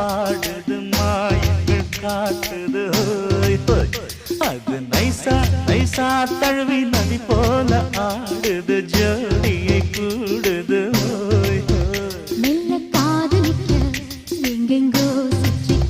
பாடுது மாயங்கள் காட்டுது அது நைசா நைசா தழுவி நதி போல ஆடுது ஜோடியை கூடுது